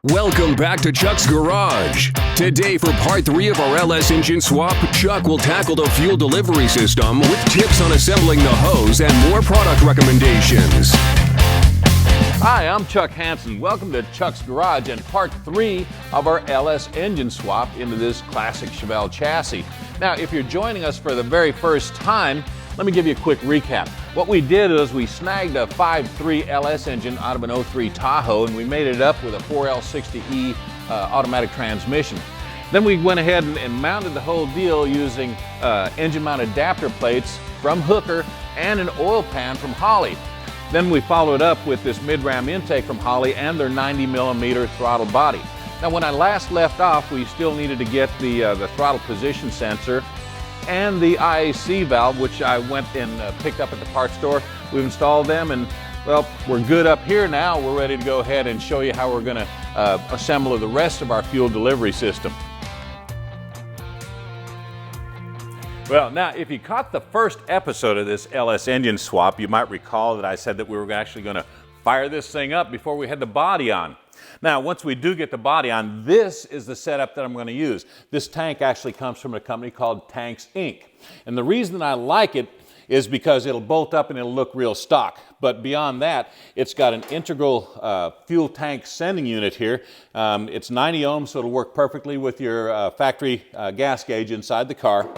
Welcome back to Chuck's Garage. Today, for part 3 of our LS engine swap, Chuck will tackle the fuel delivery system with tips on assembling the hose and more product recommendations. Hi, I'm Chuck Hansen. Welcome to Chuck's Garage and part 3 of our LS engine swap into this classic Chevelle chassis. Now, if you're joining us for the very first time, let me give you a quick recap. What we did is we snagged a 5.3 LS engine out of an 03 Tahoe and we made it up with a 4L60E automatic transmission. Then we went ahead and mounted the whole deal using engine mounted adapter plates from Hooker and an oil pan from Holley. Then we followed up with this mid-ram intake from Holley and their 90mm throttle body. Now, when I last left off, we still needed to get the throttle position sensor and the IAC valve, which I went and picked up at the parts store. We've installed them and, well, we're good up here now. We're ready to go ahead and show you how we're going to assemble the rest of our fuel delivery system. Well, now, if you caught the first episode of this LS engine swap, you might recall that I said that we were actually going to fire this thing up before we had the body on. Now, once we do get the body on, this is the setup that I'm going to use. This tank actually comes from a company called Tanks Inc. And the reason I like it is because it'll bolt up and it'll look real stock. But beyond that, it's got an integral fuel tank sending unit here. It's 90 ohms, so it'll work perfectly with your factory gas gauge inside the car.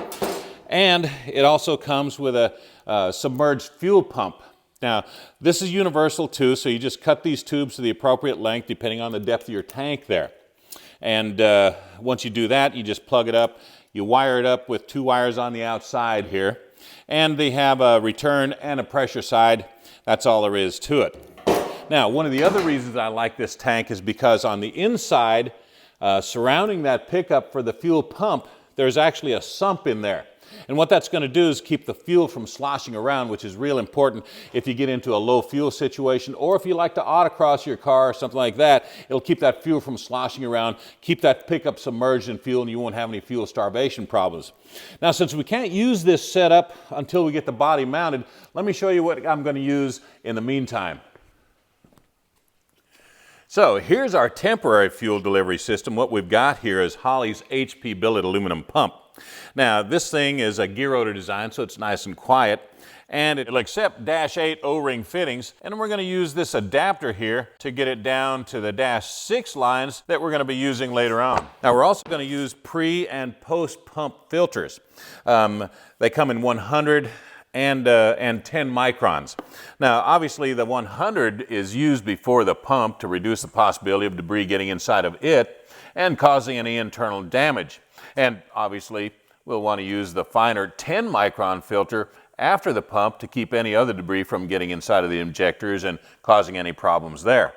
And it also comes with a submerged fuel pump. Now, this is universal too, so you just cut these tubes to the appropriate length depending on the depth of your tank there. And once you do that, you just plug it up. You wire it up with 2 wires on the outside here. And they have a return and a pressure side. That's all there is to it. Now, one of the other reasons I like this tank is because on the inside, surrounding that pickup for the fuel pump, there's actually a sump in there. And what that's going to do is keep the fuel from sloshing around, which is real important if you get into a low fuel situation, or if you like to autocross your car or something like that. It'll keep that fuel from sloshing around, keep that pickup submerged in fuel, and you won't have any fuel starvation problems. Now, since we can't use this setup until we get the body mounted, let me show you what I'm going to use in the meantime. So here's our temporary fuel delivery system. What we've got here is Holley's HP billet aluminum pump. Now, this thing is a gear rotor design, so it's nice and quiet, and it'll accept Dash 8 O-ring fittings, and we're going to use this adapter here to get it down to the Dash 6 lines that we're going to be using later on. Now, we're also going to use pre- and post-pump filters. They come in 100 and 10 microns. Now, obviously, the 100 is used before the pump to reduce the possibility of debris getting inside of it and causing any internal damage. And obviously, we'll want to use the finer 10 micron filter after the pump to keep any other debris from getting inside of the injectors and causing any problems there.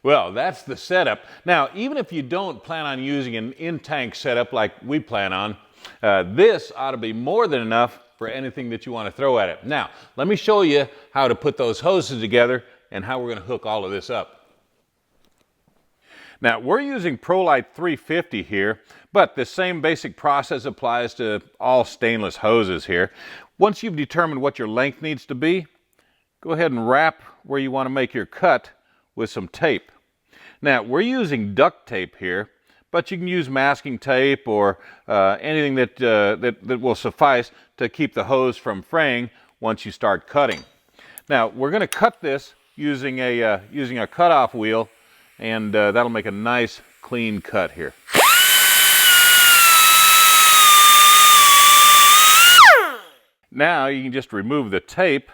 Well, that's the setup. Now, even if you don't plan on using an in-tank setup like we plan on, this ought to be more than enough for anything that you want to throw at it. Now, let me show you how to put those hoses together and how we're going to hook all of this up. Now, we're using ProLite 350 here, but the same basic process applies to all stainless hoses here. Once you've determined what your length needs to be, go ahead and wrap where you want to make your cut with some tape. Now, we're using duct tape here, but you can use masking tape or anything that will suffice to keep the hose from fraying once you start cutting. Now, we're going to cut this using a cutoff wheel, and that'll make a nice clean cut here. Now you can just remove the tape.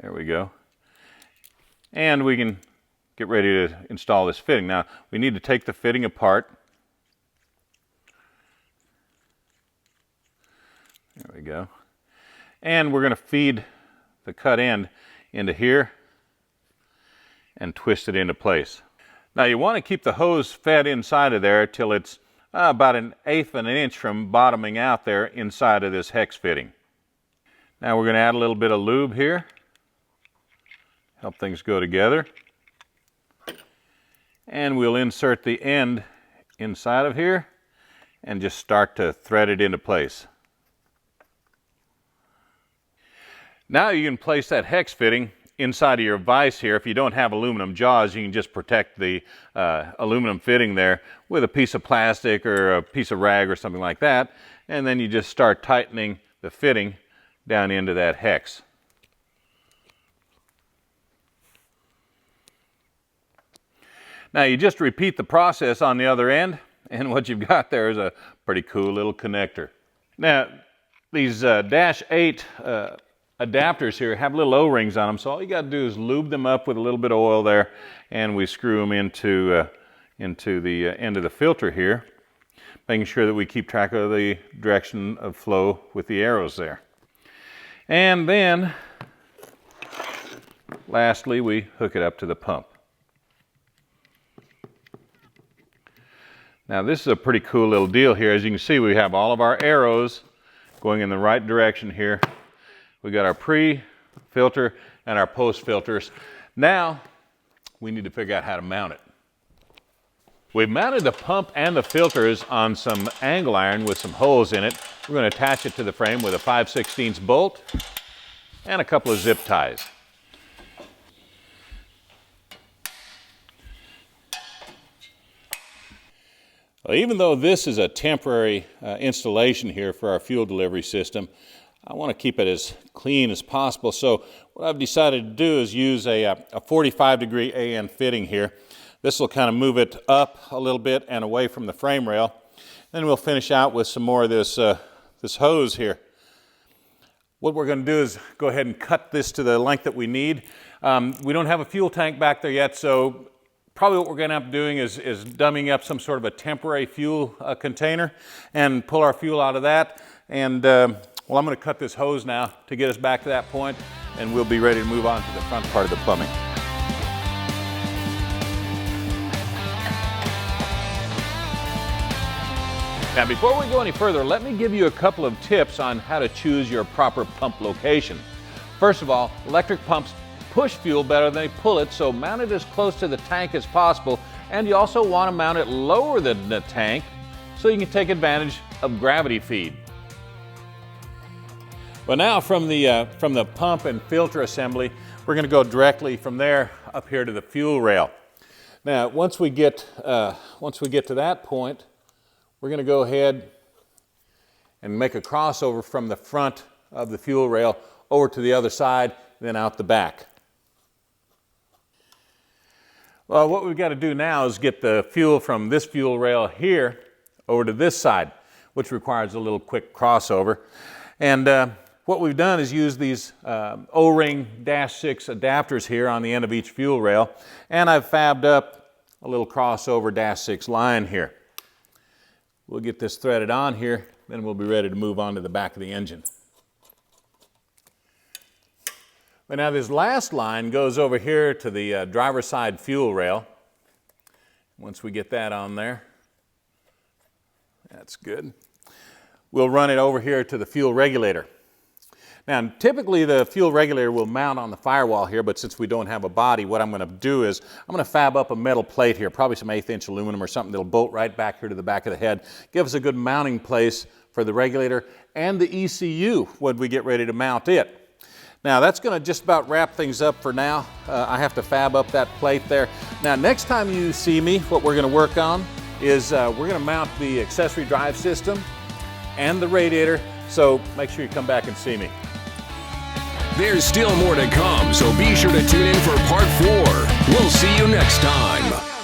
There we go. And we can get ready to install this fitting. Now we need to take the fitting apart. There we go. And we're going to feed the cut end into here and twist it into place. Now you want to keep the hose fed inside of there till it's about 1/8 of an inch from bottoming out there inside of this hex fitting. Now we're going to add a little bit of lube here, help things go together. And we'll insert the end inside of here and just start to thread it into place. Now you can place that hex fitting inside of your vise here, if you don't have aluminum jaws, you can just protect the aluminum fitting there with a piece of plastic or a piece of rag or something like that. And then you just start tightening the fitting down into that hex. Now you just repeat the process on the other end, and what you've got there is a pretty cool little connector. Now these Dash 8 adapters here have little O-rings on them, so all you got to do is lube them up with a little bit of oil there, and we screw them into the end of the filter here, making sure that we keep track of the direction of flow with the arrows there. And then lastly, we hook it up to the pump. Now this is a pretty cool little deal here. As you can see, we have all of our arrows going in the right direction here. We got our pre-filter and our post-filters. Now we need to figure out how to mount it. We've mounted the pump and the filters on some angle iron with some holes in it. We're going to attach it to the frame with a 5/16 bolt and a couple of zip ties. Well, even though this is a temporary installation here for our fuel delivery system, I want to keep it as clean as possible. So what I've decided to do is use a 45-degree AN fitting here. This will kind of move it up a little bit and away from the frame rail. Then we'll finish out with some more of this hose here. What we're going to do is go ahead and cut this to the length that we need. We don't have a fuel tank back there yet, so probably what we're going to have to doing is dumbing up some sort of a temporary fuel container and pull our fuel out of that. And well, I'm going to cut this hose now to get us back to that point, and we'll be ready to move on to the front part of the plumbing. Now, before we go any further, let me give you a couple of tips on how to choose your proper pump location. First of all, electric pumps push fuel better than they pull it, so mount it as close to the tank as possible, and you also want to mount it lower than the tank so you can take advantage of gravity feed. Well, now from the pump and filter assembly, we're going to go directly from there up here to the fuel rail. Now, once we get to that point, we're going to go ahead and make a crossover from the front of the fuel rail over to the other side, then out the back. Well, what we've got to do now is get the fuel from this fuel rail here over to this side, which requires a little quick crossover. And what we've done is use these O-ring Dash 6 adapters here on the end of each fuel rail, and I've fabbed up a little crossover Dash 6 line here. We'll get this threaded on here, then we'll be ready to move on to the back of the engine. But now this last line goes over here to the driver's side fuel rail. Once we get that on there, that's good. We'll run it over here to the fuel regulator. Now, typically the fuel regulator will mount on the firewall here, but since we don't have a body, what I'm going to do is I'm going to fab up a metal plate here, probably some 1/8" aluminum or something that'll bolt right back here to the back of the head. Give us a good mounting place for the regulator and the ECU when we get ready to mount it. Now, that's going to just about wrap things up for now. I have to fab up that plate there. Now, next time you see me, what we're going to work on is we're going to mount the accessory drive system and the radiator, so make sure you come back and see me. There's still more to come, so be sure to tune in for part 4. We'll see you next time.